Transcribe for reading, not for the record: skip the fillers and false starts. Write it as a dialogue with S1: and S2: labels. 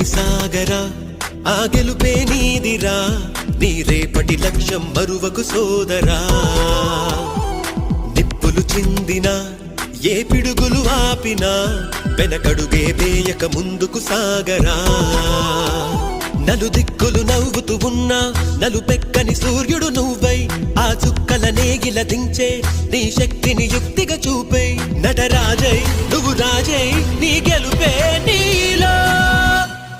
S1: ముందుకి సాగరా ఆ గెలుపే నీదిరా నీ రేపటి లక్ష్యం మరువకు సోదరా నిప్పులు చిందినా ఏ పిడుగులు ఆపినా వెనకడుగే వేయక ముందుకు సాగరా నలు దిక్కులు నవ్వుతూ ఉన్నా నలుపెక్కని సూర్యుడు నువ్వై ఆ చుక్కల నేగిల దించే నీ శక్తిని యుక్తిగా చూపై నటరాజై నువ్వు రాజై నీ గెలుపే నీ